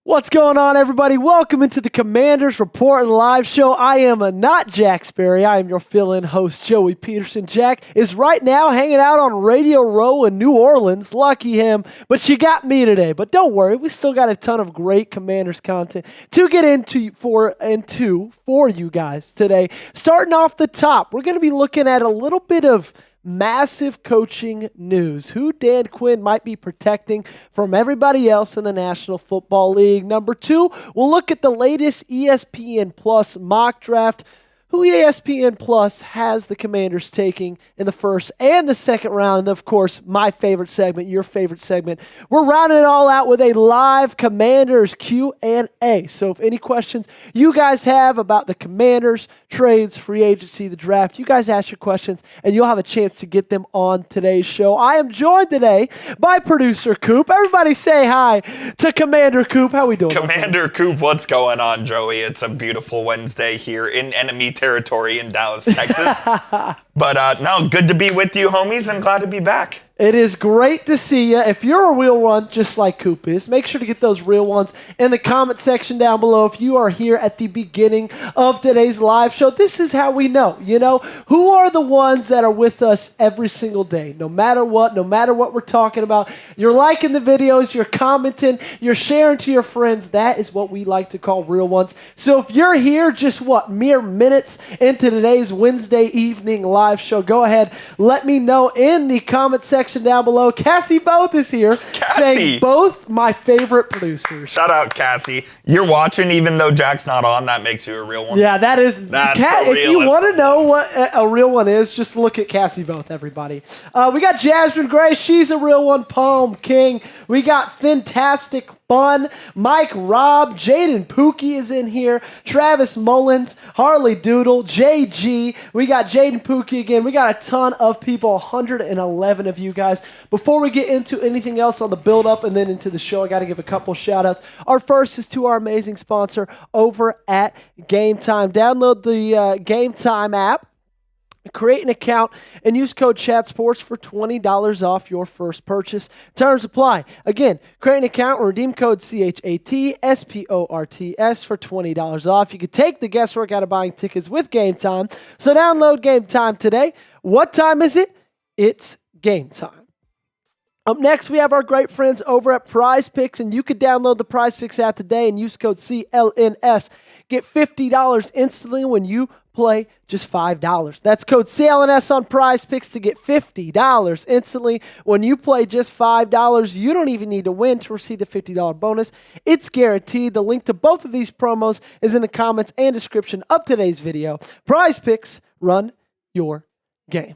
What's going on, everybody? Welcome into the Commanders Report and Live Show. I am not Jack Sperry. I am your fill-in host, Joey Petersen. Jack is right now hanging out on Radio Row in New Orleans. Lucky him. But she got me today. But don't worry, we still got a ton of great Commanders content to get into for you guys today. Starting off the top, we're going to be looking at a little bit of massive coaching news. Who Dan Quinn might be protecting from everybody else in the National Football League. Number two, we'll look at the latest ESPN Plus mock draft. Who ESPN Plus has the Commanders taking in the first and the second round. And, of course, my favorite segment, your favorite segment. We're rounding it all out with a live Commanders Q&A. So if any questions you guys have about the Commanders, trades, free agency, the draft, you guys ask your questions, and you'll have a chance to get them on today's show. I am joined today by producer Coop. Everybody say hi to Commander Coop. How we doing? Commander Coop, what's going on, Joey? It's a beautiful Wednesday here in enemy territory in Dallas, Texas. But no, good to be with you, homies, and glad to be back. It is great to see you. If you're a real one, just like Coop is, make sure to get those real ones in the comment section down below. If you are here at the beginning of today's live show, this is how we know, who are the ones that are with us every single day, no matter what we're talking about. You're liking the videos, you're commenting, you're sharing to your friends. That is what we like to call real ones. So if you're here just mere minutes into today's Wednesday evening live show, go ahead, let me know in the comment section down below. Cassie Both is here. Cassie. Saying both my favorite producers. Shout out, Cassie. You're watching even though Jack's not on. That makes you a real one. Yeah, that is. If you want to know what a real one is, just look at Cassie Both, everybody. We got Jasmine Gray. She's a real one. Palm King. We got Fantastic Fun, Mike Robb, Jayden Pookie is in here, Travis Mullins, Harley Doodle, JG. We got Jayden Pookie again. We got a ton of people, 111 of you guys. Before we get into anything else on the build-up and then into the show, I got to give a couple shout-outs. Our first is to our amazing sponsor over at Game Time. Download the Game Time app. Create an account and use code CHATSPORTS for $20 off your first purchase. Terms apply. Again, create an account and redeem code CHATSPORTS for $20 off. You can take the guesswork out of buying tickets with Game Time. So download Game Time today. What time is it? It's game time. Up next, we have our great friends over at Prize Picks, and you can download the Prize Picks app today and use code CLNS. Get $50 instantly when you play just $5. That's code CLNS on Prize Picks to get $50 instantly when you play just $5. You don't even need to win to receive the $50 bonus. It's guaranteed. The link to both of these promos is in the comments and description of today's video. Prize Picks, run your game.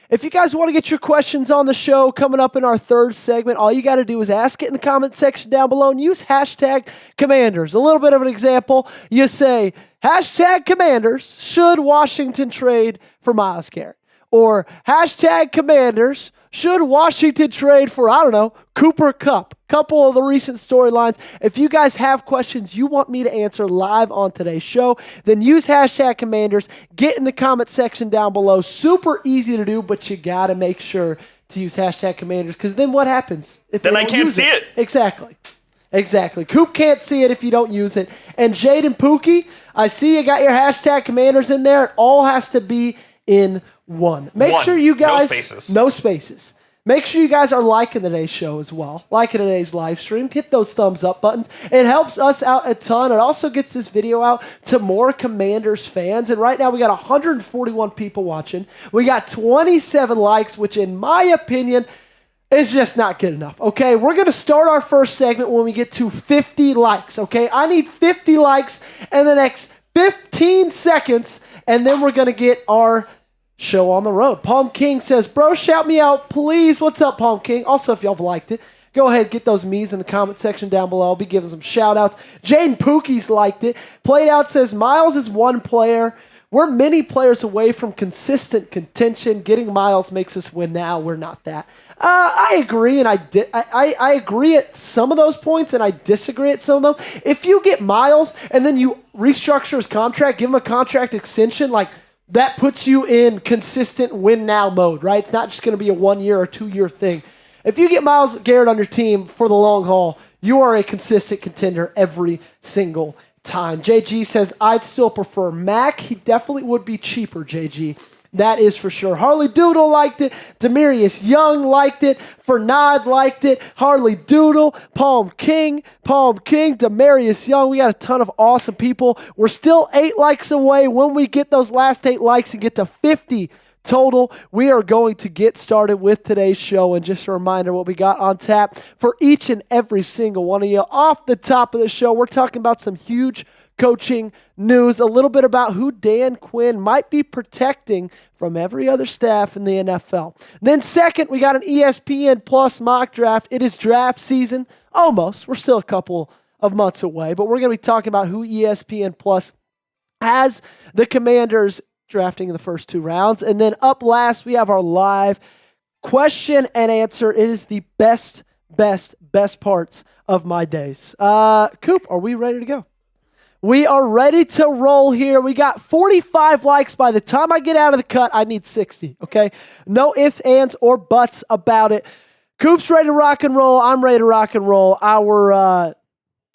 If you guys want to get your questions on the show coming up in our third segment, all you got to do is ask it in the comment section down below and use hashtag Commanders. A little bit of an example, you say, hashtag Commanders, should Washington trade for Myles Garrett? Or hashtag Commanders, should Washington trade for, Cooper Kupp? Couple of the recent storylines. If you guys have questions you want me to answer live on today's show, then use hashtag Commanders. Get in the comment section down below. Super easy to do, but you got to make sure to use hashtag Commanders, because then what happens? If then I can't see it. Exactly. Coop can't see it if you don't use it. And Jayden Pookie, I see you got your hashtag Commanders in there. It all has to be in one. Make sure you guys... No spaces. Make sure you guys are liking today's show as well. Liking today's live stream. Hit those thumbs up buttons. It helps us out a ton. It also gets this video out to more Commanders fans. And right now we got 141 people watching. We got 27 likes, which in my opinion is just not good enough. Okay, we're going to start our first segment when we get to 50 likes. Okay, I need 50 likes in the next 15 seconds. And then we're going to get our show on the road. Palm King says, bro, shout me out, please. What's up, Palm King? Also, if y'all have liked it, go ahead, get those me's in the comment section down below. I'll be giving some shout outs. Jayden Pookie's liked it. Played Out says, Myles is one player. We're many players away from consistent contention. Getting Myles makes us win now. We're not that. I agree, and I agree at some of those points, and I disagree at some of them. If you get Myles and then you restructure his contract, give him a contract extension, that puts you in consistent win-now mode, right? It's not just going to be a 1 year or 2 year thing. If you get Myles Garrett on your team for the long haul, you are a consistent contender every single time. JG says, I'd still prefer Mac. He definitely would be cheaper, JG. That is for sure. Harley Doodle liked it. Demarius Young liked it. Fernand liked it. Harley Doodle, Palm King, Demarius Young. We got a ton of awesome people. We're still 8 likes away. When we get those last 8 likes and get to 50 total, we are going to get started with today's show. And just a reminder what we got on tap for each and every single one of you. Off the top of the show, we're talking about some huge coaching news, a little bit about who Dan Quinn might be protecting from every other staff in the NFL. Then second, we got an ESPN Plus mock draft. It is draft season, almost. We're still a couple of months away, but we're going to be talking about who ESPN Plus has the Commanders drafting in the first 2 rounds. And then up last, we have our live question and answer. It is the best parts of my days. Coop, are we ready to go? We are ready to roll here. We got 45 likes. By the time I get out of the cut, I need 60, okay? No ifs, ands, or buts about it. Coop's ready to rock and roll. I'm ready to rock and roll. Our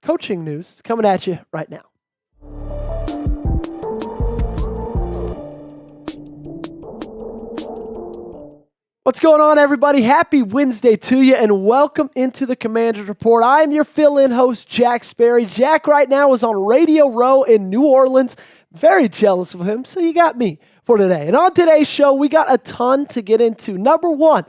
coaching news is coming at you right now. What's going on, everybody? Happy Wednesday to you, and welcome into the Commanders Report. I am your fill-in host, Jack Sperry. Jack right now is on Radio Row in New Orleans. Very jealous of him, so you got me for today. And on today's show, we got a ton to get into. Number one,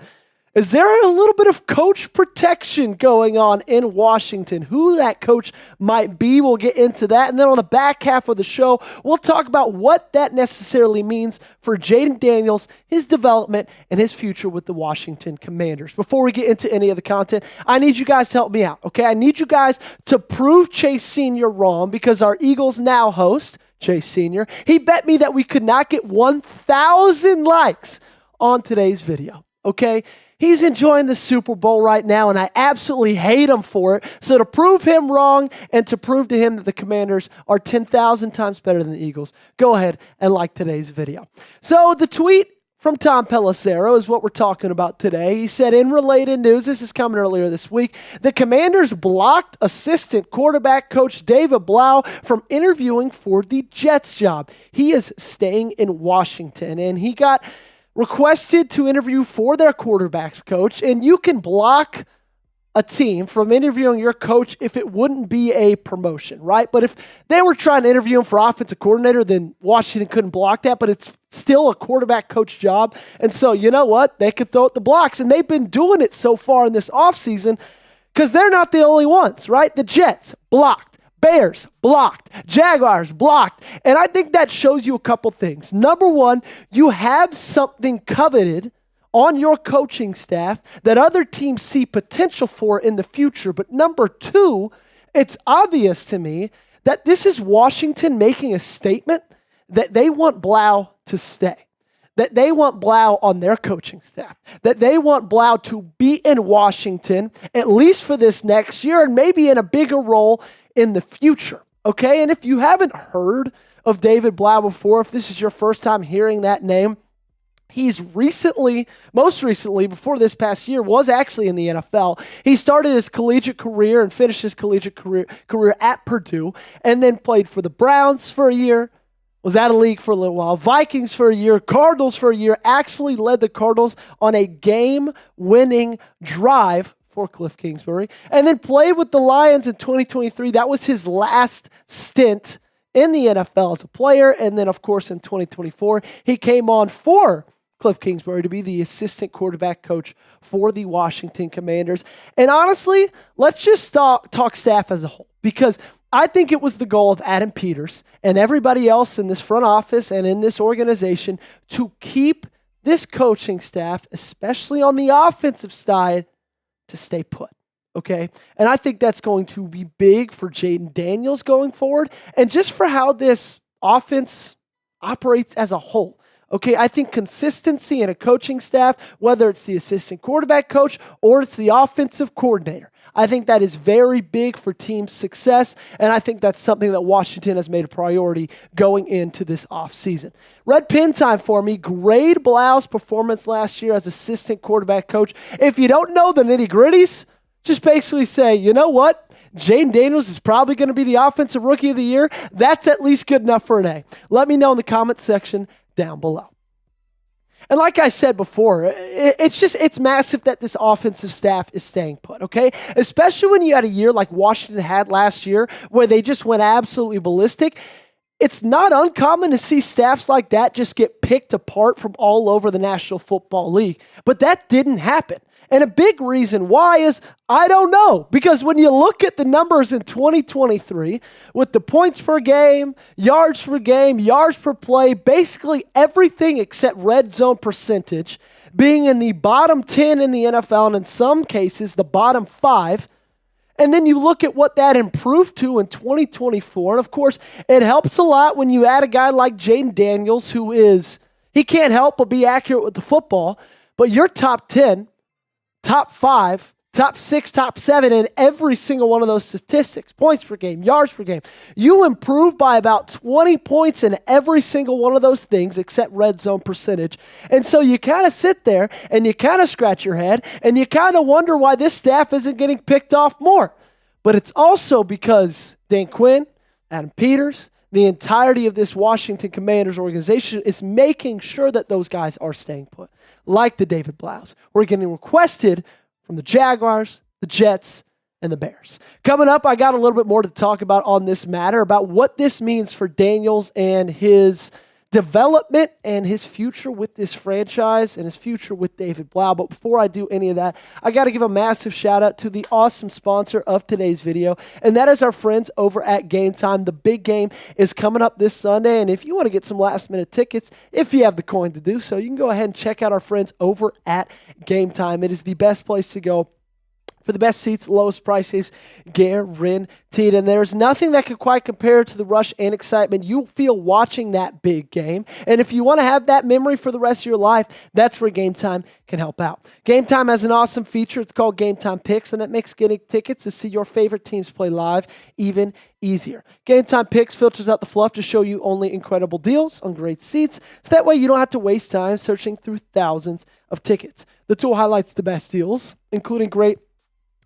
is there a little bit of coach protection going on in Washington? Who that coach might be, we'll get into that. And then on the back half of the show, we'll talk about what that necessarily means for Jayden Daniels, his development, and his future with the Washington Commanders. Before we get into any of the content, I need you guys to help me out, okay? I need you guys to prove Chase Sr. wrong, because our Eagles Now host, Chase Sr., he bet me that we could not get 1,000 likes on today's video, okay? He's enjoying the Super Bowl right now, and I absolutely hate him for it. So to prove him wrong and to prove to him that the Commanders are 10,000 times better than the Eagles, go ahead and like today's video. So the tweet from Tom Pelissero is what we're talking about today. He said, in related news, this is coming earlier this week, the Commanders blocked assistant quarterback coach David Blau from interviewing for the Jets job. He is staying in Washington, and he got requested to interview for their quarterbacks coach, and you can block a team from interviewing your coach if it wouldn't be a promotion, right? But if they were trying to interview him for offensive coordinator, then Washington couldn't block that, but it's still a quarterback coach job. And so, you know what? They could throw out the blocks, and they've been doing it so far in this offseason because they're not the only ones, right? The Jets blocked. Bears blocked, Jaguars blocked, and I think that shows you a couple things. Number one, you have something coveted on your coaching staff that other teams see potential for in the future. But number two, it's obvious to me that this is Washington making a statement that they want Blau to stay, that they want Blau on their coaching staff, that they want Blau to be in Washington, at least for this next year, and maybe in a bigger role in the future, okay? And if you haven't heard of David Blau before, if this is your first time hearing that name, he's most recently, before this past year, was actually in the NFL. He started his collegiate career and finished his collegiate career at Purdue, and then played for the Browns for a year, was out of league for a little while, Vikings for a year, Cardinals for a year, actually led the Cardinals on a game-winning drive for Cliff Kingsbury, and then played with the Lions in 2023. That was his last stint in the NFL as a player, and then, of course, in 2024, he came on for Cliff Kingsbury to be the assistant quarterback coach for the Washington Commanders. And honestly, let's just talk staff as a whole, because I think it was the goal of Adam Peters and everybody else in this front office and in this organization to keep this coaching staff, especially on the offensive side, to stay put, okay? And I think that's going to be big for Jayden Daniels going forward and just for how this offense operates as a whole, okay? I think consistency in a coaching staff, whether it's the assistant quarterback coach or it's the offensive coordinator, I think that is very big for team success, and I think that's something that Washington has made a priority going into this offseason. Red pin time for me. Grade Blau's performance last year as assistant quarterback coach. If you don't know the nitty-gritties, just basically say, you know what? Jayden Daniels is probably going to be the offensive rookie of the year. That's at least good enough for an A. Let me know in the comments section down below. And like I said before, it's massive that this offensive staff is staying put, okay? Especially when you had a year like Washington had last year where they just went absolutely ballistic. It's not uncommon to see staffs like that just get picked apart from all over the National Football League. But that didn't happen. And a big reason why is, I don't know. Because when you look at the numbers in 2023, with the points per game, yards per play, basically everything except red zone percentage, being in the bottom 10 in the NFL, and in some cases, the bottom 5. And then you look at what that improved to in 2024. And of course, it helps a lot when you add a guy like Jayden Daniels, he can't help but be accurate with the football, but you're top 10, top 5, top 6, top 7 in every single one of those statistics. Points per game, yards per game. You improve by about 20 points in every single one of those things except red zone percentage. And so you kind of sit there and you kind of scratch your head and you kind of wonder why this staff isn't getting picked off more. But it's also because Dan Quinn, Adam Peters, the entirety of this Washington Commanders organization is making sure that those guys are staying put, like the David Blows. We're getting requested from the Jaguars, the Jets, and the Bears. Coming up, I got a little bit more to talk about on this matter, about what this means for Daniels and his development and his future with this franchise and his future with David Blau. But before I do any of that, I got to give a massive shout out to the awesome sponsor of today's video, and that is our friends over at Game Time. The big game is coming up this Sunday, and if you want to get some last minute tickets, if you have the coin to do so, you can go ahead and check out our friends over at Game Time. It is the best place to go for the best seats, lowest prices, guaranteed. And there's nothing that can quite compare to the rush and excitement you feel watching that big game. And if you want to have that memory for the rest of your life, that's where Game Time can help out. Game Time has an awesome feature. It's called Game Time Picks, and it makes getting tickets to see your favorite teams play live even easier. Game Time Picks filters out the fluff to show you only incredible deals on great seats, so that way you don't have to waste time searching through thousands of tickets. The tool highlights the best deals, including great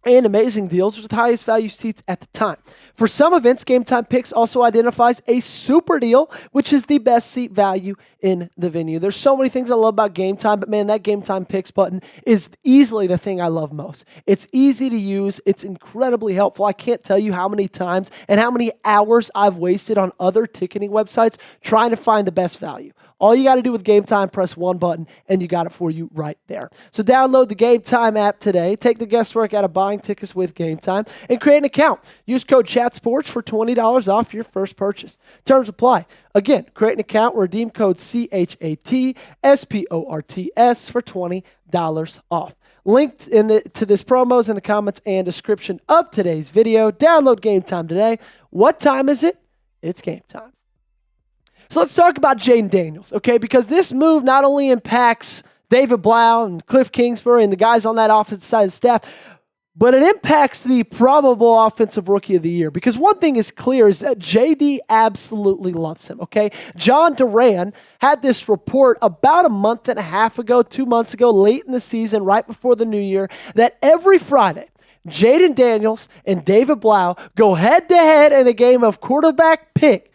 and amazing deals with the highest value seats at the time. For some events, Game Time Picks also identifies a super deal, which is the best seat value in the venue. There's so many things I love about Game Time, but man, that Game Time Picks button is easily the thing I love most. It's easy to use. It's incredibly helpful. I can't tell you how many times and how many hours I've wasted on other ticketing websites trying to find the best value. All you got to do with Game Time, press one button, and you got it for you right there. So download the Game Time app today. Take the guesswork out of buying tickets with Game Time and create an account. Use code CHATSPORTS for $20 off your first purchase. Terms apply. Again, create an account, redeem code CHATSPORTS for $20 off. Linked to this promo is in the comments and description of today's video. Download Game Time today. What time is it? It's game time. So let's talk about Jayden Daniels, okay? Because this move not only impacts David Blau and Cliff Kingsbury and the guys on that offensive side of the staff, but it impacts the probable offensive rookie of the year. Because one thing is clear is that JD absolutely loves him, okay? John Duran had this report about a month and a half ago, 2 months ago, late in the season, right before the new year, that every Friday, Jayden Daniels and David Blau go head-to-head in a game of quarterback pick.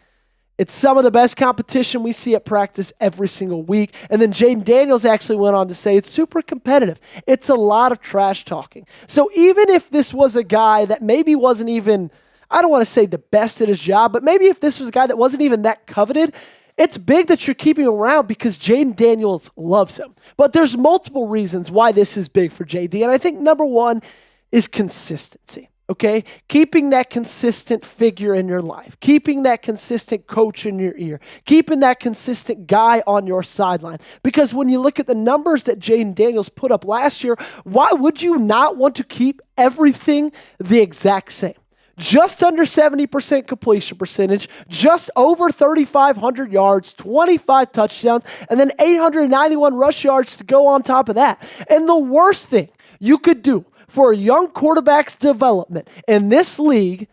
It's some of the best competition we see at practice every single week. And then Jayden Daniels actually went on to say it's super competitive. It's a lot of trash talking. So even if this was a guy that maybe wasn't even, I don't want to say the best at his job, but maybe if this was a guy that wasn't even that coveted, it's big that you're keeping him around because Jayden Daniels loves him. But there's multiple reasons why this is big for JD. And I think number one is consistency. Okay, keeping that consistent figure in your life, keeping that consistent coach in your ear, keeping that consistent guy on your sideline. Because when you look at the numbers that Jayden Daniels put up last year, why would you not want to keep everything the exact same? Just under 70% completion percentage, just over 3,500 yards, 25 touchdowns, and then 891 rush yards to go on top of that. And the worst thing you could do for a young quarterback's development in this league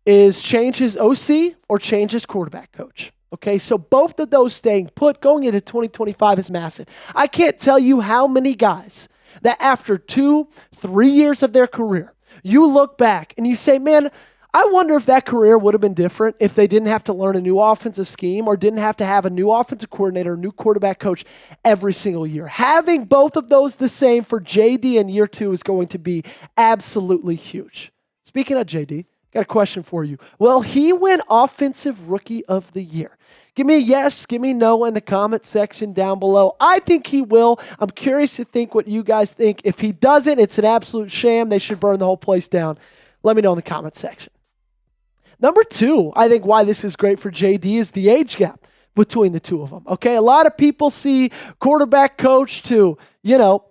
is change his OC or change his quarterback coach. Okay, so both of those staying put going into 2025 is massive. I can't tell you how many guys that after 2-3 years of their career you look back and you say, man, I wonder if that career would have been different if they didn't have to learn a new offensive scheme or didn't have to have a new offensive coordinator, a new quarterback coach every single year. Having both of those the same for JD in year 2 is going to be absolutely huge. Speaking of JD, got a question for you. Will he win Offensive Rookie of the Year? Give me a yes, give me no in the comment section down below. I think he will. I'm curious to think what you guys think. If he doesn't, it's an absolute sham. They should burn the whole place down. Let me know in the comment section. Number 2, I think why this is great for JD is the age gap between the two of them. Okay, a lot of people see quarterback coach to,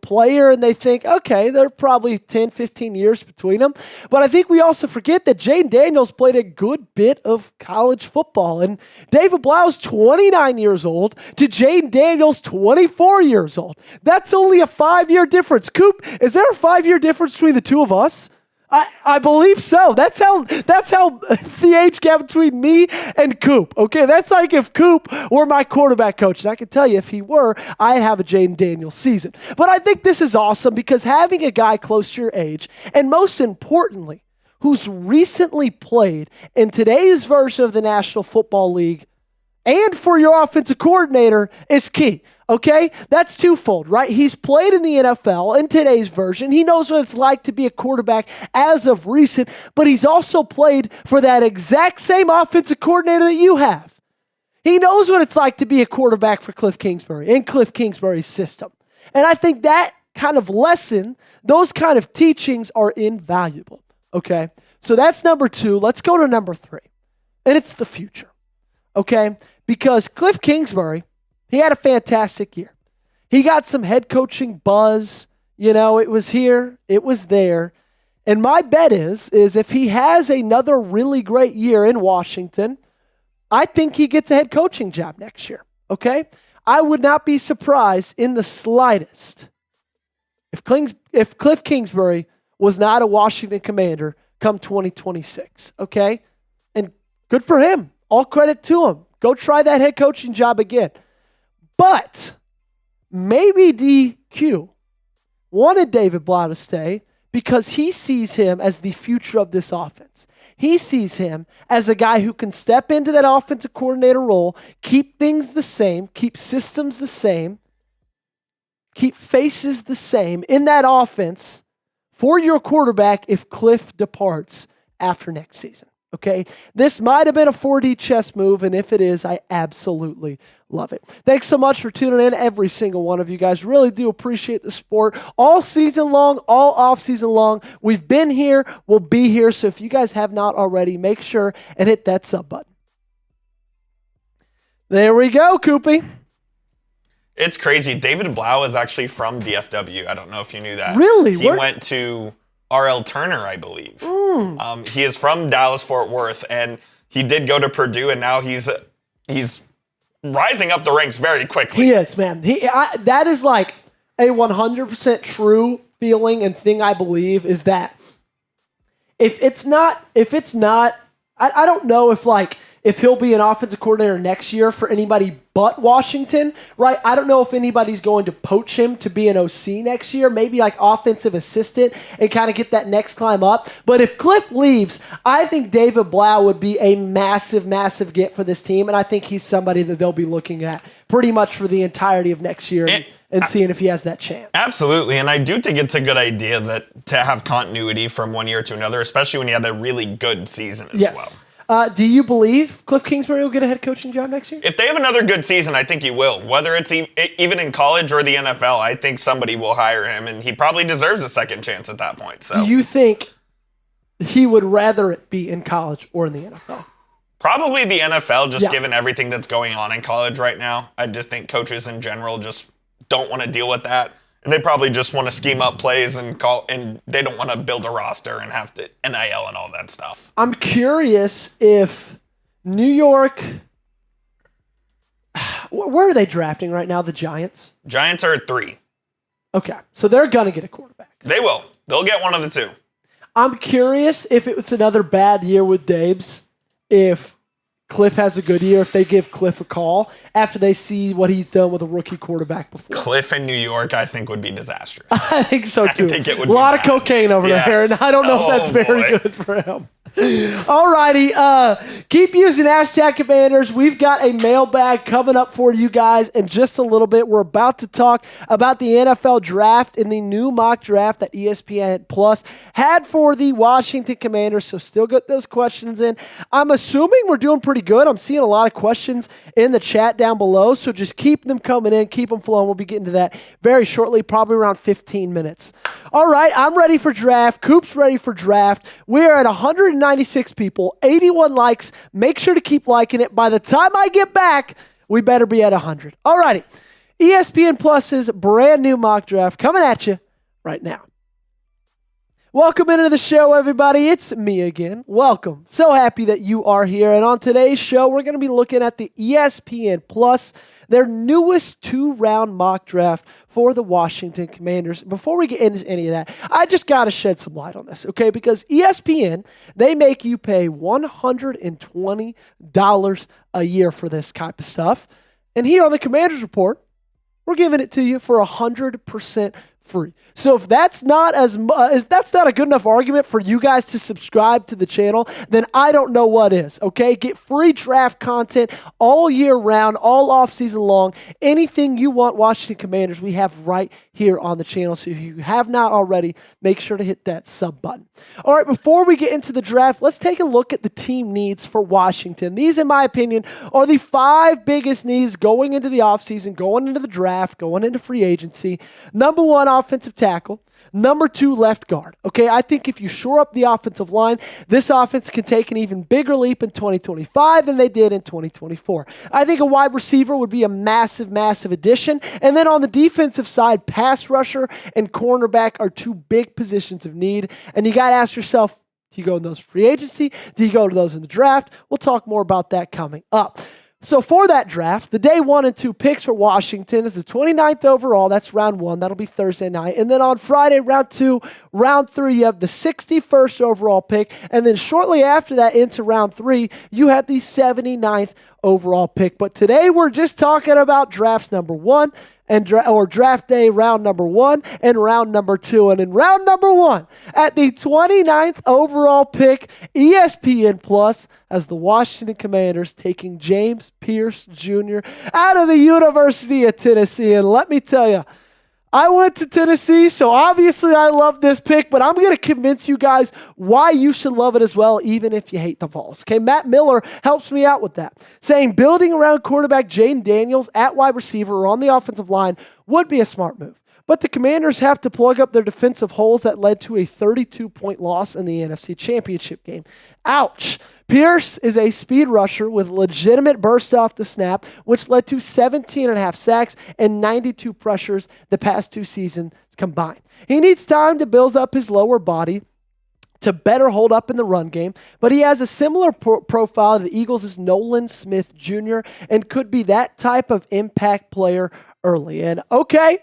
player, and they think, okay, they're probably 10, 15 years between them. But I think we also forget that Jayden Daniels played a good bit of college football. And David Blau's 29 years old to Jayden Daniels 24 years old. That's only a 5-year difference. Coop, is there a 5-year difference between the two of us? I believe so. That's how the age gap between me and Coop. Okay, that's like if Coop were my quarterback coach. And I can tell you, if he were, I'd have a Jayden Daniels season. But I think this is awesome because having a guy close to your age, and most importantly, who's recently played in today's version of the National Football League and for your offensive coordinator is key. Okay, that's twofold, right? He's played in the NFL in today's version. He knows what it's like to be a quarterback as of recent, but he's also played for that exact same offensive coordinator that you have. He knows what it's like to be a quarterback for Cliff Kingsbury in Cliff Kingsbury's system. And I think that kind of lesson, those kind of teachings are invaluable, okay? So that's number 2. Let's go to number 3, and it's the future, okay? Because Cliff Kingsbury, he had a fantastic year. He got some head coaching buzz. It was here, it was there. And my bet is if he has another really great year in Washington, I think he gets a head coaching job next year, okay? I would not be surprised in the slightest if Cliff Kingsbury was not a Washington Commander come 2026, okay? And good for him. All credit to him. Go try that head coaching job again. But maybe DQ wanted David Blau to stay because he sees him as the future of this offense. He sees him as a guy who can step into that offensive coordinator role, keep things the same, keep systems the same, keep faces the same in that offense for your quarterback if Cliff departs after next season. Okay, this might have been a 4D chess move, and if it is, I absolutely love it. Thanks so much for tuning in, every single one of you guys. Really do appreciate the support all season long, all off season long. We've been here, we'll be here. So if you guys have not already, make sure and hit that sub button. There we go, Koopy. It's crazy. David Blau is actually from DFW. I don't know if you knew that. Really? He went to R.L. Turner, I believe. He is from Dallas-Fort Worth, and he did go to Purdue, and now he's rising up the ranks very quickly. He is, man. That is like a 100% true feeling and thing I believe is that if it's not, I don't know if he'll be an offensive coordinator next year for anybody but Washington, right? I don't know if anybody's going to poach him to be an OC next year, maybe like offensive assistant and kind of get that next climb up. But if Cliff leaves, I think David Blau would be a massive, massive get for this team. And I think he's somebody that they'll be looking at pretty much for the entirety of next year and seeing if he has that chance. Absolutely. And I do think it's a good idea that to have continuity from one year to another, especially when you had a really good season as well. Do you believe Cliff Kingsbury will get a head coaching job next year? If they have another good season, I think he will. Whether it's even in college or the NFL, I think somebody will hire him, and he probably deserves a second chance at that point. So, do you think he would rather it be in college or in the NFL? Probably the NFL, just given everything that's going on in college right now. I just think coaches in general just don't want to deal with that. And they probably just want to scheme up plays and they don't want to build a roster and have to NIL and all that stuff. I'm curious if New York, where are they drafting right now? The Giants? Giants are at 3. Okay, so they're going to get a quarterback. They will. They'll get one of the 2. I'm curious if it was another bad year with Dabes, if Cliff has a good year if they give Cliff a call after they see what he's done with a rookie quarterback before. Cliff in New York, I think, would be disastrous. I think so, too. I think it would a lot be of cocaine over there, and I don't know if that's very good for him. All righty. Keep using hashtag Commanders. We've got a mailbag coming up for you guys in just a little bit. We're about to talk about the NFL draft and the new mock draft that ESPN Plus had for the Washington Commanders. So still get those questions in. I'm assuming we're doing pretty good. I'm seeing a lot of questions in the chat down below. So just keep them coming in. Keep them flowing. We'll be getting to that very shortly, probably around 15 minutes. All right. I'm ready for draft. Coop's ready for draft. We're at 196 people, 81 likes. Make sure to keep liking it. By the time I get back, we better be at 100. All righty. ESPN Plus's brand new mock draft coming at you right now. Welcome into the show, everybody. It's me again. Welcome. So happy that you are here. And on today's show, we're going to be looking at the ESPN Plus, their newest 2-round mock draft for the Washington Commanders. Before we get into any of that, I just got to shed some light on this, okay? Because ESPN, they make you pay $120 a year for this type of stuff. And here on the Commanders Report, we're giving it to you for 100% free. So if that's not if that's not a good enough argument for you guys to subscribe to the channel, then I don't know what is, okay? Get free draft content all year round, all off season long. Anything you want Washington Commanders, we have right here on the channel. So if you have not already, make sure to hit that sub button. All right, before we get into the draft, let's take a look at the team needs for Washington. These, in my opinion, are the 5 biggest needs going into the offseason, going into the draft, going into free agency. Number 1, offensive tackle. Number 2, left guard. Okay, I think if you shore up the offensive line, this offense can take an even bigger leap in 2025 than they did in 2024. I think a wide receiver would be a massive, massive addition. And then on the defensive side, pass rusher and cornerback are 2 big positions of need. And you got to ask yourself, do you go in those free agency? Do you go to those in the draft? We'll talk more about that coming up. So for that draft, the day 1 and 2 picks for Washington is the 29th overall. That's round 1. That'll be Thursday night. And then on Friday, round 2, round 3, you have the 61st overall pick. And then shortly after that into round 3, you have the 79th overall pick. But today we're just talking about drafts number 1 and draft day round number 1 and round number 2. And in round number 1, at the 29th overall pick, ESPN Plus as the Washington Commanders taking James Pearce Jr. out of the University of Tennessee. And let me tell you, I went to Tennessee, so obviously I love this pick, but I'm going to convince you guys why you should love it as well, even if you hate the Vols. Okay, Matt Miller helps me out with that, saying building around quarterback Jayden Daniels at wide receiver or on the offensive line would be a smart move. But the Commanders have to plug up their defensive holes that led to a 32-point loss in the NFC Championship game. Ouch. Pierce is a speed rusher with legitimate burst off the snap, which led to 17.5 sacks and 92 pressures the past 2 seasons combined. He needs time to build up his lower body to better hold up in the run game, but he has a similar profile to the Eagles' Nolan Smith Jr. and could be that type of impact player early. And okay,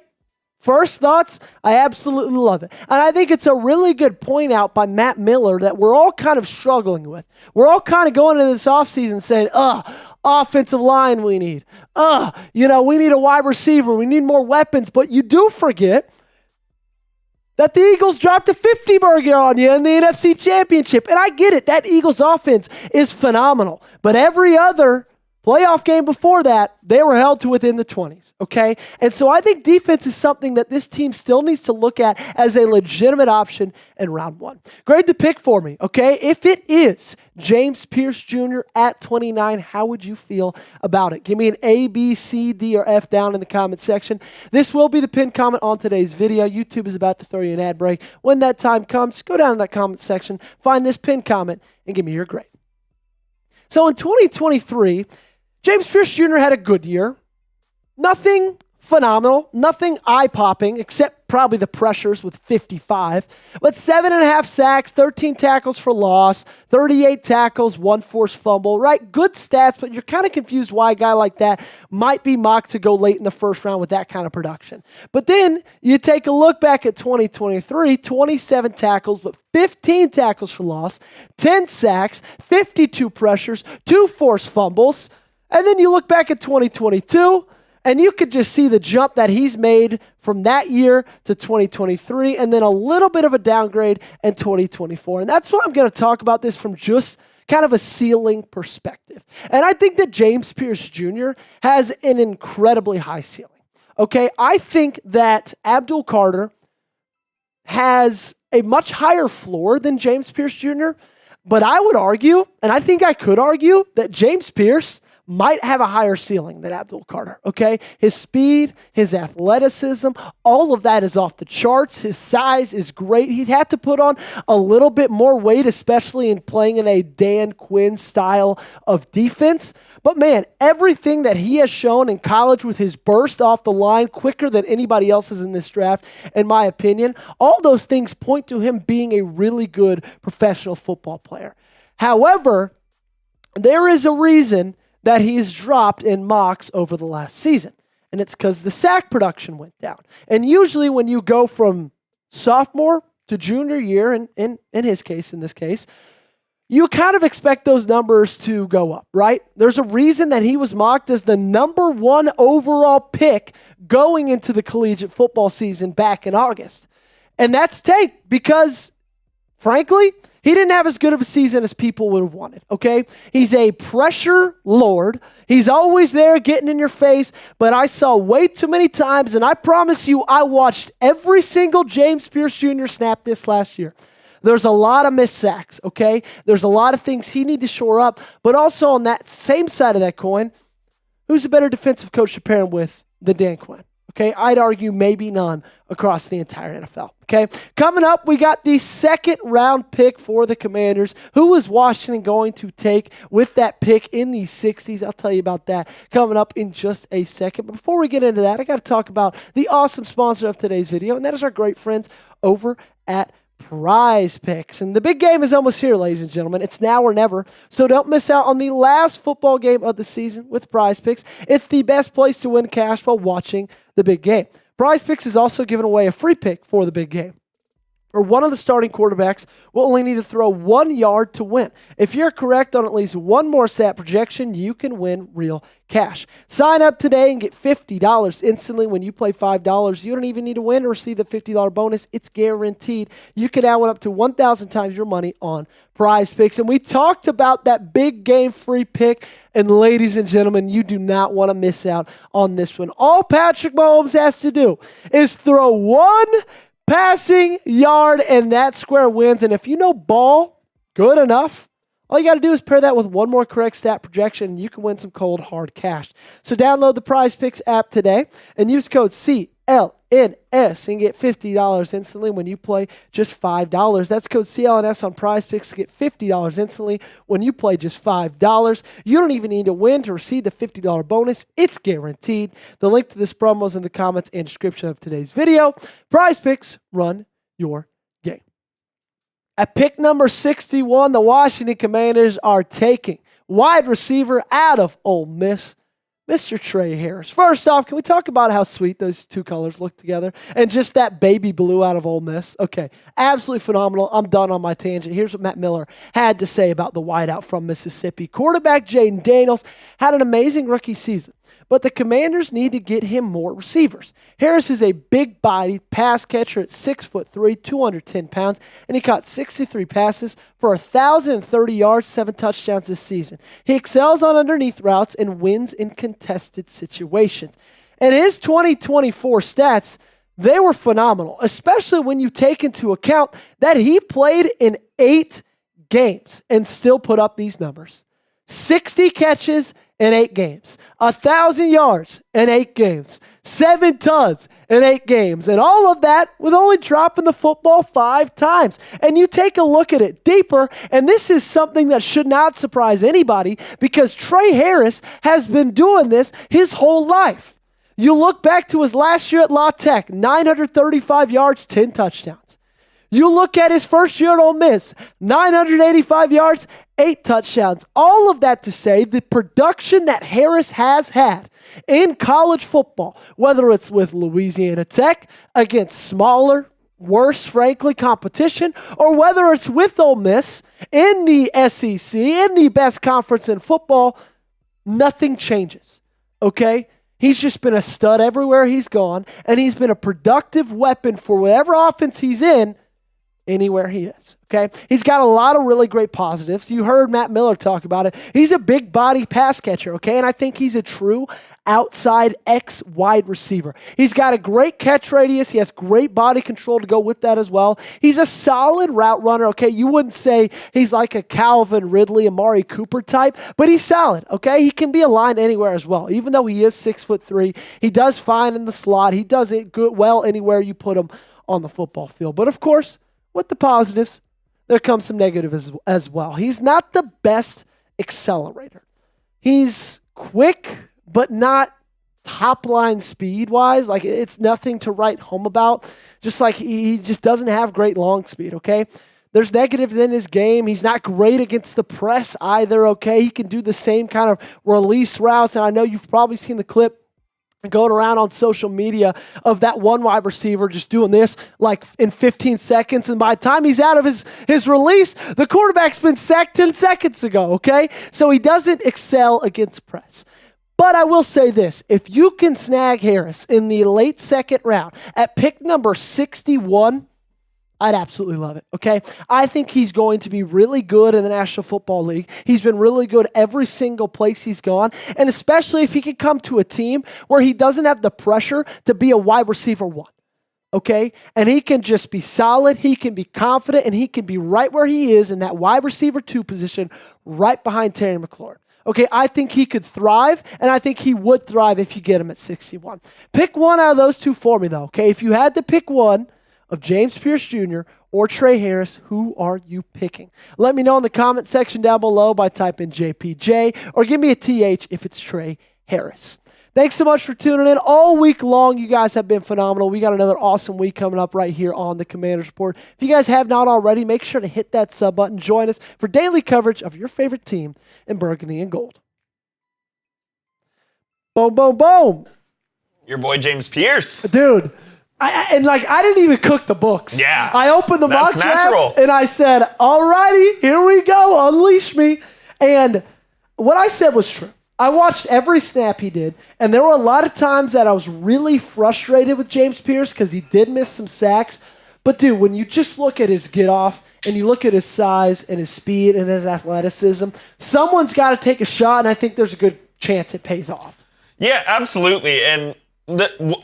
first thoughts, I absolutely love it. And I think it's a really good point out by Matt Miller that we're all kind of struggling with. We're all kind of going into this offseason saying, offensive line we need. We need a wide receiver. We need more weapons. But you do forget that the Eagles dropped a 50 burger on you in the NFC Championship. And I get it. That Eagles offense is phenomenal. But every other playoff game before that, they were held to within the 20s, okay? And so I think defense is something that this team still needs to look at as a legitimate option in round 1. Grade the pick for me, okay? If it is James Pearce Jr. at 29, how would you feel about it? Give me an A, B, C, D, or F down in the comment section. This will be the pinned comment on today's video. YouTube is about to throw you an ad break. When that time comes, go down in that comment section, find this pinned comment, and give me your grade. So in 2023, James Pearce Jr. had a good year. Nothing phenomenal. Nothing eye-popping except probably the pressures with 55. But 7.5 sacks, 13 tackles for loss, 38 tackles, 1 forced fumble, right? Good stats, but you're kind of confused why a guy like that might be mocked to go late in the first round with that kind of production. But then you take a look back at 2023, 27 tackles, but 15 tackles for loss, 10 sacks, 52 pressures, 2 forced fumbles. And then you look back at 2022, and you could just see the jump that he's made from that year to 2023, and then a little bit of a downgrade in 2024. And that's why I'm going to talk about this from just kind of a ceiling perspective. And I think that James Pierce Jr. has an incredibly high ceiling. Okay, I think that Abdul Carter has a much higher floor than James Pierce Jr., but I would argue, and I think I could argue, that James Pierce might have a higher ceiling than Abdul Carter, okay? His speed, his athleticism, all of that is off the charts. His size is great. He'd have to put on a little bit more weight, especially in playing in a Dan Quinn style of defense. But man, everything that he has shown in college with his burst off the line quicker than anybody else's in this draft, in my opinion, all those things point to him being a really good professional football player. However, there is a reason that he's dropped in mocks over the last season. And it's because the sack production went down. And usually when you go from sophomore to junior year, in his case, in this case, you kind of expect those numbers to go up, right? There's a reason that he was mocked as the number 1 overall pick going into the collegiate football season back in August. And that's because, frankly, he didn't have as good of a season as people would have wanted, okay? He's a pressure lord. He's always there getting in your face, but I saw way too many times, and I promise you, I watched every single James Pierce Jr. snap this last year. There's a lot of missed sacks, okay? There's a lot of things he needs to shore up, but also on that same side of that coin, who's a better defensive coach to pair him with than Dan Quinn? Okay, I'd argue maybe none across the entire NFL. Okay, coming up, we got the 2nd round pick for the Commanders. Who is Washington going to take with that pick in the 60s? I'll tell you about that coming up in just a second. But before we get into that, I got to talk about the awesome sponsor of today's video, and that is our great friends over at Prize Picks. And the big game is almost here, ladies and gentlemen. It's now or never. So don't miss out on the last football game of the season with Prize Picks. It's the best place to win cash while watching the big game. Prize Picks is also giving away a free pick for the big game, or one of the starting quarterbacks will only need to throw 1 yard to win. If you're correct on at least one more stat projection, you can win real cash. Sign up today and get $50 instantly when you play $5. You don't even need to win to receive the $50 bonus. It's guaranteed. You can now win up to 1,000 times your money on Prize Picks. And we talked about that big game free pick. And ladies and gentlemen, you do not want to miss out on this one. All Patrick Mahomes has to do is throw 1 passing yard, and that square wins. And if you know ball good enough, all you got to do is pair that with one more correct stat projection, and you can win some cold, hard cash. So download the Prize Picks app today and use code CLNS and get $50 instantly when you play just $5. That's code CLNS on Prize Picks to get $50 instantly when you play just $5. You don't even need to win to receive the $50 bonus. It's guaranteed. The link to this promo is in the comments and description of today's video. Prize Picks, run your game. At pick number 61, the Washington Commanders are taking wide receiver out of Ole Miss, Mr. Trey Harris. First off, can we talk about how sweet those two colors look together? And just that baby blue out of Ole Miss. Okay, absolutely phenomenal. I'm done on my tangent. Here's what Matt Miller had to say about the wideout from Mississippi. Quarterback Jayden Daniels had an amazing rookie season, but the Commanders need to get him more receivers. Harris is a big-bodied pass catcher at 6'3", 210 pounds, and he caught 63 passes for 1,030 yards, 7 touchdowns this season. He excels on underneath routes and wins in contested situations. And his 2024 stats, they were phenomenal, especially when you take into account that he played in 8 games and still put up these numbers. 60 catches in 8 games, 1,000 yards in 8 games, 7 tuds in 8 games, and all of that with only dropping the football 5 times. And you take a look at it deeper, and this is something that should not surprise anybody because Trey Harris has been doing this his whole life. You look back to his last year at La Tech, 935 yards, 10 touchdowns. You look at his first year at Ole Miss, 985 yards, 8 touchdowns. All of that to say the production that Harris has had in college football, whether it's with Louisiana Tech against smaller, worse, frankly, competition, or whether it's with Ole Miss in the SEC, in the best conference in football, nothing changes, okay? He's just been a stud everywhere he's gone, and he's been a productive weapon for whatever offense he's in, anywhere he is, okay? He's got a lot of really great positives. You heard Matt Miller talk about it. He's a big body pass catcher, okay? And I think he's a true outside X wide receiver. He's got a great catch radius. He has great body control to go with that as well. He's a solid route runner, okay? You wouldn't say he's like a Calvin Ridley, Amari Cooper type, but he's solid, okay? He can be aligned anywhere as well. Even though he is 6'3", he does fine in the slot. He does it well anywhere you put him on the football field. But of course, with the positives, there comes some negatives as well. He's not the best accelerator. He's quick, but not top line speed wise. Like, it's nothing to write home about. Just like he just doesn't have great long speed, okay? There's negatives in his game. He's not great against the press either, okay? He can do the same kind of release routes, and I know you've probably seen the clip going around on social media of that one wide receiver just doing this like in 15 seconds. And by the time he's out of his release, the quarterback's been sacked 10 seconds ago, okay? So he doesn't excel against press. But I will say this, if you can snag Harris in the late second round at pick number 61, I'd absolutely love it, okay? I think he's going to be really good in the National Football League. He's been really good every single place he's gone, and especially if he can come to a team where he doesn't have the pressure to be a wide receiver one, okay? And he can just be solid, he can be confident, and he can be right where he is in that wide receiver 2 position right behind Terry McLaurin. Okay, I think he could thrive, and I think he would thrive if you get him at 61. Pick one out of those two for me, though, okay? If you had to pick one, of James Pierce Jr. or Trey Harris, who are you picking? Let me know in the comment section down below by typing JPJ or give me a TH if it's Trey Harris. Thanks so much for tuning in all week long. You guys have been phenomenal. We got another awesome week coming up right here on the Commanders Report. If you guys have not already, make sure to hit that sub button. Join us for daily coverage of your favorite team in burgundy and gold. Boom, boom, boom. Your boy James Pierce. Dude. I didn't even cook the books. Yeah. I opened the mock draft and I said, all righty, here we go, unleash me. And what I said was true. I watched every snap he did, and there were a lot of times that I was really frustrated with James Pierce because he did miss some sacks. But, dude, when you just look at his get-off and you look at his size and his speed and his athleticism, someone's got to take a shot, and I think there's a good chance it pays off. Yeah, absolutely. And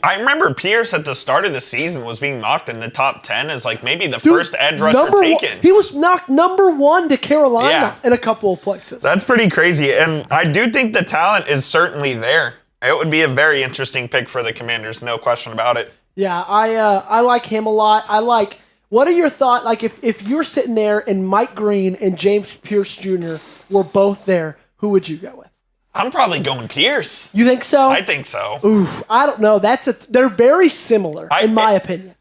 I remember Pierce at the start of the season was being mocked in the top 10 as like maybe the first edge rusher taken. He was knocked number 1 to Carolina in a couple of places. That's pretty crazy. And I do think the talent is certainly there. It would be a very interesting pick for the Commanders, no question about it. Yeah, I like him a lot. What are your thoughts? Like if you're sitting there and Mike Green and James Pierce Jr. were both there, who would you go with? I'm probably going Pierce. You think so? I think so. Ooh, I don't know. They're very similar, in my opinion.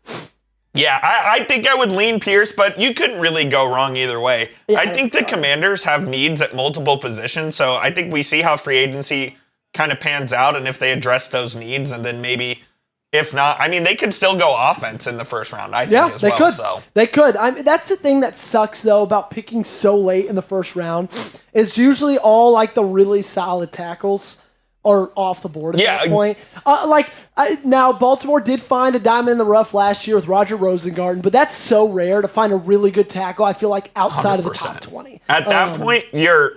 Yeah, I think I would lean Pierce, but you couldn't really go wrong either way. Yeah, I think the Commanders have needs at multiple positions, so I think we see how free agency kind of pans out and if they address those needs, and then maybe, if not, I mean, they could still go offense in the first round, I think, as well. Could. So. They could. I mean, that's the thing that sucks, though, about picking so late in the first round. It's usually all, like, the really solid tackles are off the board at that point. Now, Baltimore did find a diamond in the rough last year with Roger Rosengarten, but that's so rare to find a really good tackle, I feel like, outside 100%. Of the top 20. At that point, you're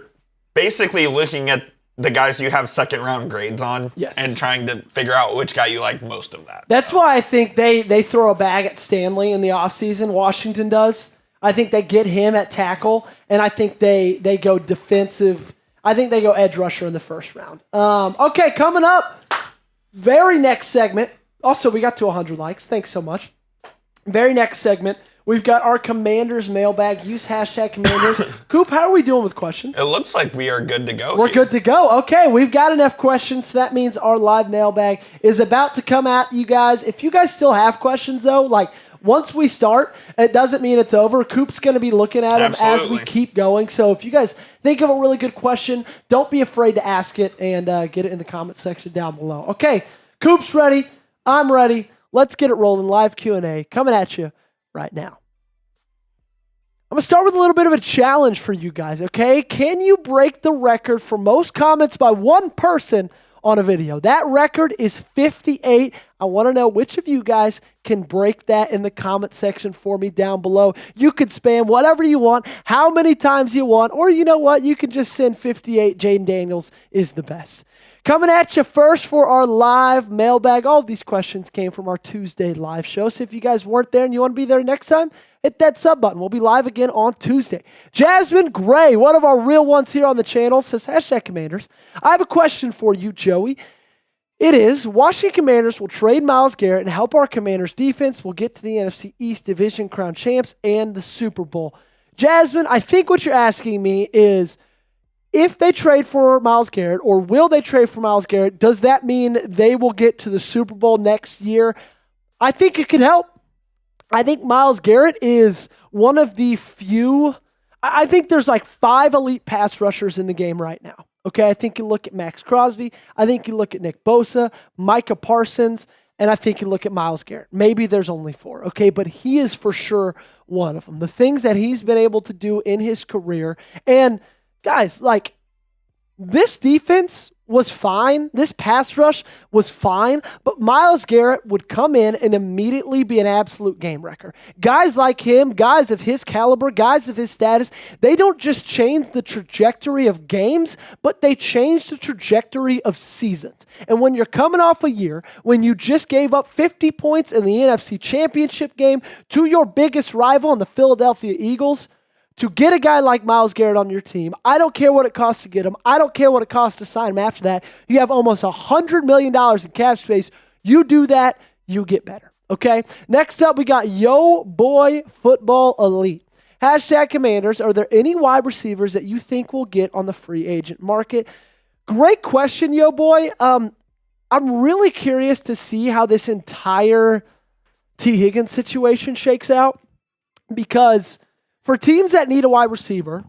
basically looking at the guys you have second-round grades on and trying to figure out which guy you like most of that. That's why I think they throw a bag at Stanley in the offseason. Washington does. I think they get him at tackle, and I think they go defensive. I think they go edge rusher in the first round. Okay, coming up, very next segment. Also, we got to 100 likes. Thanks so much. Very next segment, We've got our Commanders mailbag. Use hashtag Commanders. Coop, how are we doing with questions? It looks like we are good to go. We're good to go. Okay, we've got enough questions. So that means our live mailbag is about to come at you guys. If you guys still have questions, though, like once we start, it doesn't mean it's over. Coop's going to be looking at them as we keep going. So if you guys think of a really good question, don't be afraid to ask it and get it in the comment section down below. Okay, Coop's ready. I'm ready. Let's get it rolling. Live Q&A coming at you right now. I'm going to start with a little bit of a challenge for you guys, okay? Can you break the record for most comments by one person on a video? That record is 58. I want to know which of you guys can break that in the comment section for me down below. You could spam whatever you want, how many times you want, or you know what? You can just send 58. Jayden Daniels is the best. Coming at you first for our live mailbag. All of these questions came from our Tuesday live show. So if you guys weren't there and you want to be there next time, hit that sub button. We'll be live again on Tuesday. Jasmine Gray, one of our real ones here on the channel, says, hashtag Commanders. I have a question for you, Joey. It is, Washington Commanders will trade Myles Garrett and help our Commanders defense. We'll get to the NFC East Division crown champs and the Super Bowl. Jasmine, I think what you're asking me is, if they trade for Myles Garrett, or will they trade for Myles Garrett, does that mean they will get to the Super Bowl next year? I think it could help. I think Myles Garrett is one of the few. I think there's like 5 elite pass rushers in the game right now. Okay, I think you look at Max Crosby. I think you look at Nick Bosa, Micah Parsons, and I think you look at Myles Garrett. Maybe there's only 4, okay? But he is for sure one of them. The things that he's been able to do in his career. And guys, like, this defense was fine. This pass rush was fine, but Myles Garrett would come in and immediately be an absolute game wrecker. Guys like him, guys of his caliber, guys of his status, they don't just change the trajectory of games, but they change the trajectory of seasons. And when you're coming off a year, when you just gave up 50 points in the NFC Championship game to your biggest rival in the Philadelphia Eagles, to get a guy like Myles Garrett on your team, I don't care what it costs to get him. I don't care what it costs to sign him after that. You have almost $100 million in cap space. You do that, you get better, okay? Next up, we got Yo Boy Football Elite. Hashtag Commanders, are there any wide receivers that you think will get on the free agent market? Great question, Yo Boy. I'm really curious to see how this entire T. Higgins situation shakes out, because for teams that need a wide receiver,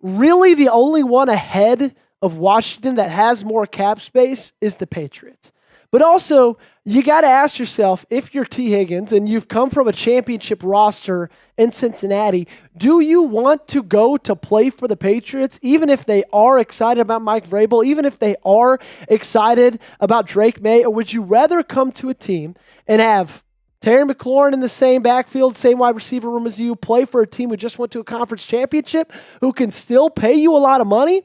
really the only one ahead of Washington that has more cap space is the Patriots. But also, you got to ask yourself, if you're T. Higgins and you've come from a championship roster in Cincinnati, do you want to go to play for the Patriots, even if they are excited about Mike Vrabel, even if they are excited about Drake May, or would you rather come to a team and have Terry McLaurin in the same backfield, same wide receiver room as you, play for a team who just went to a conference championship, who can still pay you a lot of money?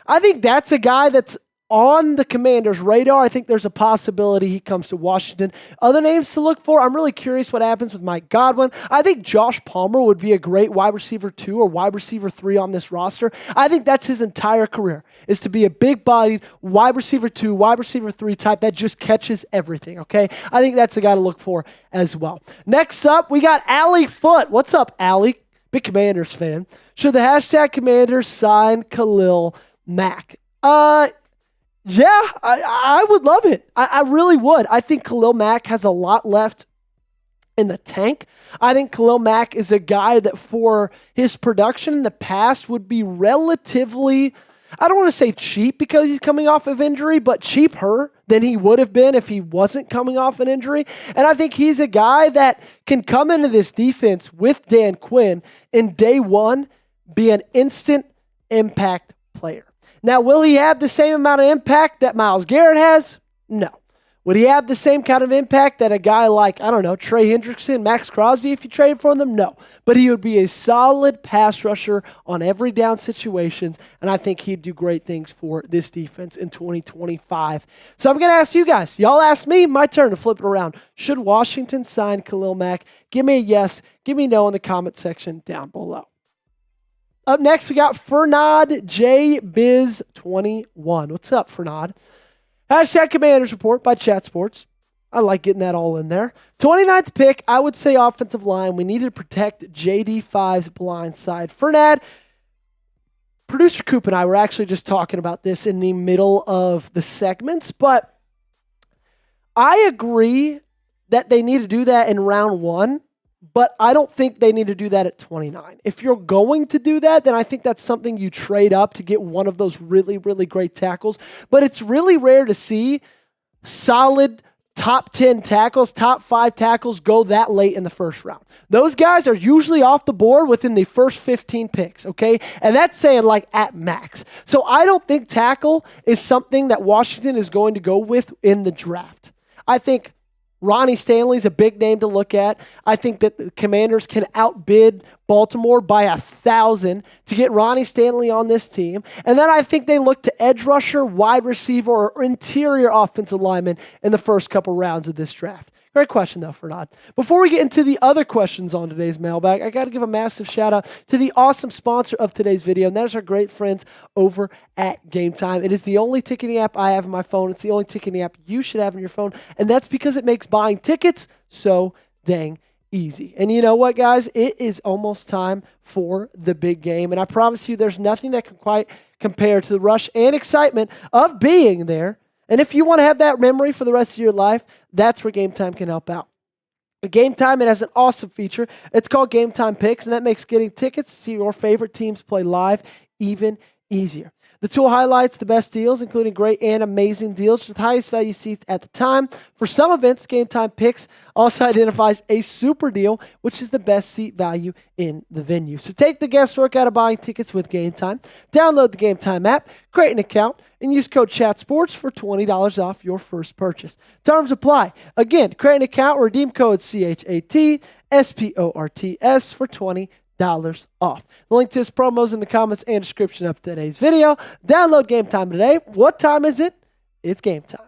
I think that's a guy that's on the Commanders' radar. I think there's a possibility he comes to Washington. Other names to look for, I'm really curious what happens with Mike Godwin. I think Josh Palmer would be a great wide receiver 2 or wide receiver 3 on this roster. I think that's his entire career, is to be a big-bodied wide receiver 2, wide receiver 3 type that just catches everything, okay? I think that's a guy to look for as well. Next up, we got Allie Foote. What's up, Allie? Big Commanders fan. Should the hashtag Commanders sign Khalil Mack? Yeah, I would love it. I really would. I think Khalil Mack has a lot left in the tank. I think Khalil Mack is a guy that for his production in the past would be relatively, I don't want to say cheap because he's coming off of injury, but cheaper than he would have been if he wasn't coming off an injury. And I think he's a guy that can come into this defense with Dan Quinn in day one, be an instant impact player. Now, will he have the same amount of impact that Myles Garrett has? No. Would he have the same kind of impact that a guy like, I don't know, Trey Hendrickson, Max Crosby, if you traded for them? No. But he would be a solid pass rusher on every down situations, and I think he'd do great things for this defense in 2025. So I'm going to ask you guys. Y'all asked me, my turn to flip it around. Should Washington sign Khalil Mack? Give me a yes. Give me no in the comment section down below. Up next, we got Fernand J. Biz 21. What's up, Fernand? Hashtag Commanders Report by Chat Sports. I like getting that all in there. 29th pick, I would say offensive line. We needed to protect JD5's blind side. Fernad, producer Coop and I were actually just talking about this in the middle of the segments, but I agree that they need to do that in round 1, but I don't think they need to do that at 29. If you're going to do that, then I think that's something you trade up to get one of those really, really great tackles. But it's really rare to see solid top 10 tackles, top 5 tackles go that late in the first round. Those guys are usually off the board within the first 15 picks, okay? And that's saying like at max. So I don't think tackle is something that Washington is going to go with in the draft. I think Ronnie Stanley's a big name to look at. I think that the Commanders can outbid Baltimore by 1,000 to get Ronnie Stanley on this team. And then I think they look to edge rusher, wide receiver, or interior offensive lineman in the first couple rounds of this draft. Great question, though, Fernand. Before we get into the other questions on today's mailbag, I got to give a massive shout-out to the awesome sponsor of today's video, and that is our great friends over at Game Time. It is the only ticketing app I have on my phone. It's the only ticketing app you should have on your phone, and that's because it makes buying tickets so dang easy. And you know what, guys? It is almost time for the big game, and I promise you there's nothing that can quite compare to the rush and excitement of being there. And if you want to have that memory for the rest of your life, that's where Game Time can help out. At Game Time, it has an awesome feature. It's called Game Time Picks, and that makes getting tickets to see your favorite teams play live even easier. The tool highlights the best deals, including great and amazing deals with the highest value seats at the time. For some events, Game Time Picks also identifies a super deal, which is the best seat value in the venue. So take the guesswork out of buying tickets with Game Time. Download the Game Time app, create an account, and use code CHATSPORTS for $20 off your first purchase. Terms apply. Again, create an account, redeem code CHATSPORTS for $20 off. The link to this promo is in the comments and description of today's video. Download Game Time today. What time is it? It's game time.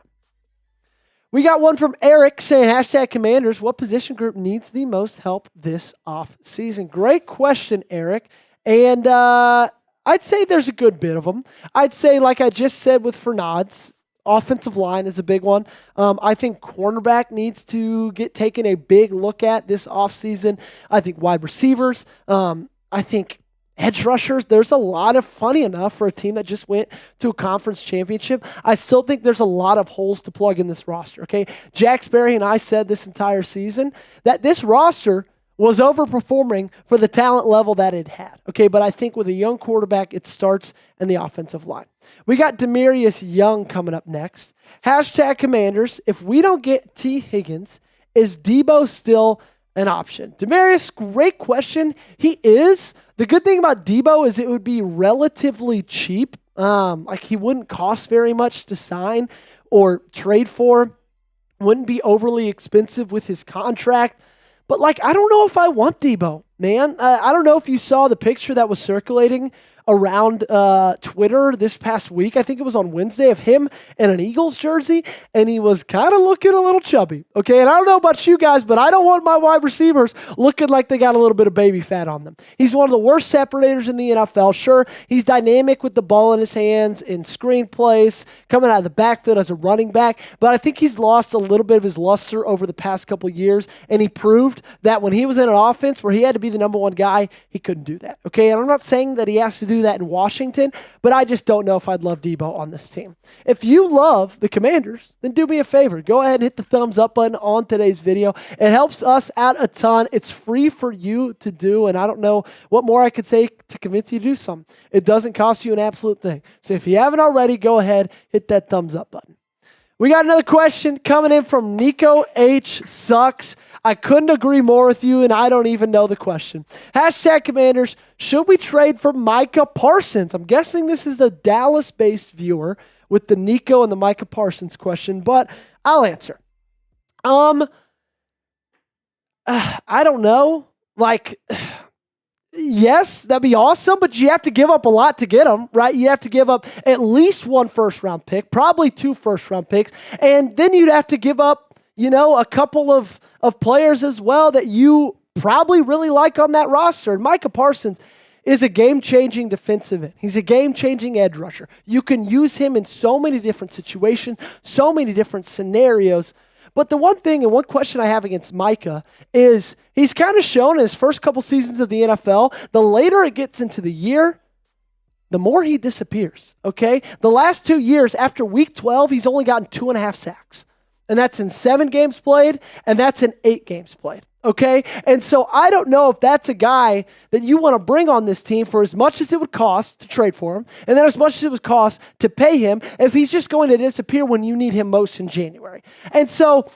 We got one from Eric saying, #Commanders, what position group needs the most help this off season? Great question, Eric. And I'd say there's a good bit of them. I'd say, like I just said with Fernand's, offensive line is a big one. I think cornerback needs to get taken a big look at this offseason. I think wide receivers. I think edge rushers. There's a lot of, funny enough, for a team that just went to a conference championship, I still think there's a lot of holes to plug in this roster, okay? Jack Sperry and I said this entire season that this roster was overperforming for the talent level that it had. Okay, but I think with a young quarterback, it starts in the offensive line. We got Demarius Young coming up next. #Commanders, if we don't get T. Higgins, is Debo still an option? Demarius, great question. He is. The good thing about Debo is it would be relatively cheap. Like he wouldn't cost very much to sign or trade for. Wouldn't be overly expensive with his contract. But, like, I don't know if I want Debo, man. I don't know if you saw the picture that was circulating around Twitter this past week. I think it was on Wednesday of him in an Eagles jersey, and he was kind of looking a little chubby, okay? And I don't know about you guys, but I don't want my wide receivers looking like they got a little bit of baby fat on them. He's one of the worst separators in the NFL. Sure, he's dynamic with the ball in his hands in screen plays, coming out of the backfield as a running back, but I think he's lost a little bit of his luster over the past couple of years, and he proved that when he was in an offense where he had to be the number one guy, he couldn't do that, okay? And I'm not saying that he has to do that in Washington, but I just don't know if I'd love Debo on this team. If you love the Commanders, then do me a favor. Go ahead and hit the thumbs up button on today's video. It helps us out a ton. It's free for you to do, and I don't know what more I could say to convince you to do something. It doesn't cost you an absolute thing. So if you haven't already, go ahead, hit that thumbs up button. We got another question coming in from Nico H. Sucks. I couldn't agree more with you, and I don't even know the question. #Commanders, should we trade for Micah Parsons? I'm guessing this is a Dallas-based viewer with the Nico and the Micah Parsons question, but I'll answer. I don't know. Like, yes, that'd be awesome, but you have to give up a lot to get him, right? You have to give up at least 1 first-round pick, probably 2 first-round picks, and then you'd have to give up, a couple of players as well that you probably really like on that roster. And Micah Parsons is a game-changing defensive end. He's a game-changing edge rusher. You can use him in so many different situations, so many different scenarios. But the one thing and one question I have against Micah is he's kind of shown in his first couple seasons of the NFL, the later it gets into the year, the more he disappears, okay? The last 2 years, after week 12, he's only gotten 2.5 sacks. And that's in 7 games played, and that's in 8 games played, okay? And so I don't know if that's a guy that you want to bring on this team for as much as it would cost to trade for him, and then as much as it would cost to pay him, if he's just going to disappear when you need him most in January. And so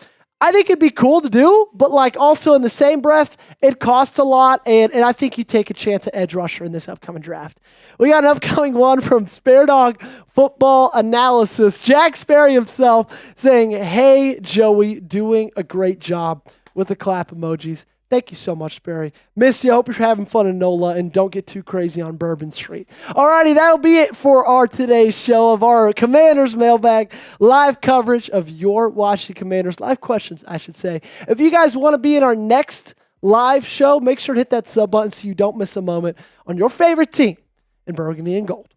I think it'd be cool to do, but like also in the same breath, it costs a lot, and I think you take a chance at edge rusher in this upcoming draft. We got an upcoming one from Spare Dog Football Analysis. Jack Sperry himself saying, "Hey, Joey, doing a great job," with the clap emojis. Thank you so much, Sperry. Miss you. Hope you're having fun in NOLA and don't get too crazy on Bourbon Street. Alrighty, that'll be it for our today's show of our Commanders mailbag, live coverage of your Washington Commanders, live questions, I should say. If you guys want to be in our next live show, make sure to hit that sub button so you don't miss a moment on your favorite team in burgundy and gold.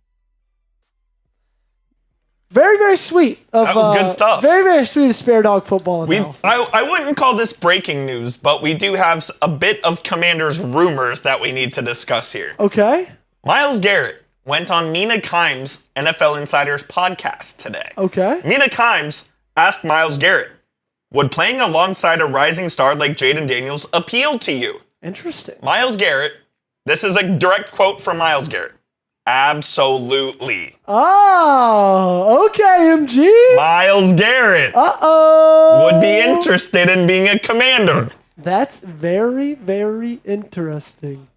Very, very sweet. That was good stuff. Very, very sweet of Spare Dog Football Analysis. I wouldn't call this breaking news, but we do have a bit of Commanders rumors that we need to discuss here. Okay. Myles Garrett went on Mina Kimes' NFL Insiders podcast today. Okay. Mina Kimes asked Myles Garrett, would playing alongside a rising star like Jayden Daniels appeal to you? Interesting. Myles Garrett, this is a direct quote from Myles Garrett. Absolutely. Oh, okay, MG. Myles Garrett would be interested in being a Commander. That's very, very interesting.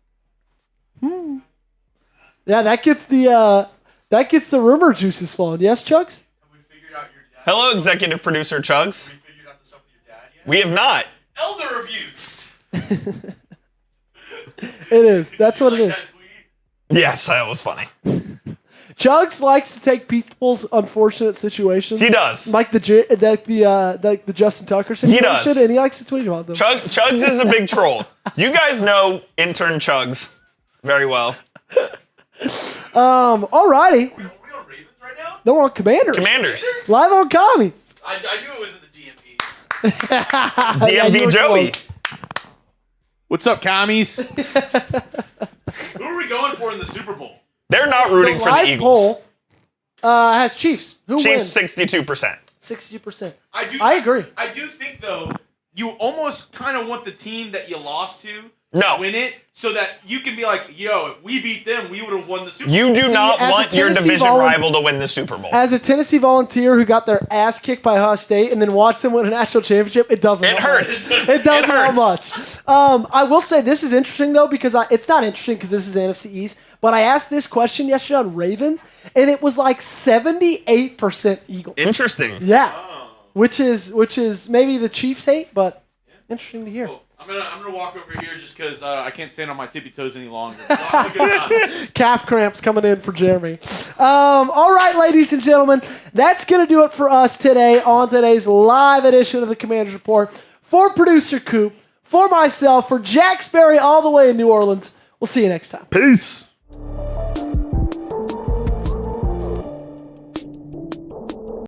Yeah, that gets the rumor juices flowing. Yes, Chugs? Have we figured out your dad? Hello, executive producer Chugs. Have we figured out the stuff with your dad yet? We have not. Elder abuse. It is. That's what it is. That tweet? Yes, that was funny. Chugs likes to take people's unfortunate situations. He does. Like the Justin Tucker situation. He does. And he likes to tweet about them. Chugs is a big troll. You guys know intern Chugs very well. Alrighty. Are we on Ravens right now? No, we're on Commanders. Commanders. Live on Commie. I knew it was in the DMP. DMV Joey. Close. What's up, commies? Who are we going for in the Super Bowl? They're not rooting for the live Eagles. Poll has Chiefs. Who Chiefs wins? 62%. 60%. I agree. I do think, though, you almost kind of want the team that you lost to No. win it so that you can be like, yo, if we beat them, we would have won the Super Bowl. You do not as a want your Tennessee division rival to win the Super Bowl. As a Tennessee Volunteer who got their ass kicked by Ohio State and then watched them win a national championship, it doesn't It help hurts. much. It doesn't It help hurts. much. I will say this is interesting, though, because it's not interesting because this is NFC East, but I asked this question yesterday on Ravens, and it was like 78% Eagles. Interesting. Yeah. Which is maybe the Chiefs hate, but interesting to hear. Cool. I'm gonna walk over here just because I can't stand on my tippy toes any longer. Have a good time. Calf cramps coming in for Jeremy. All right, ladies and gentlemen, that's going to do it for us today on today's live edition of the Commanders Report. For producer Coop, for myself, for Jack Sperry all the way in New Orleans, we'll see you next time. Peace.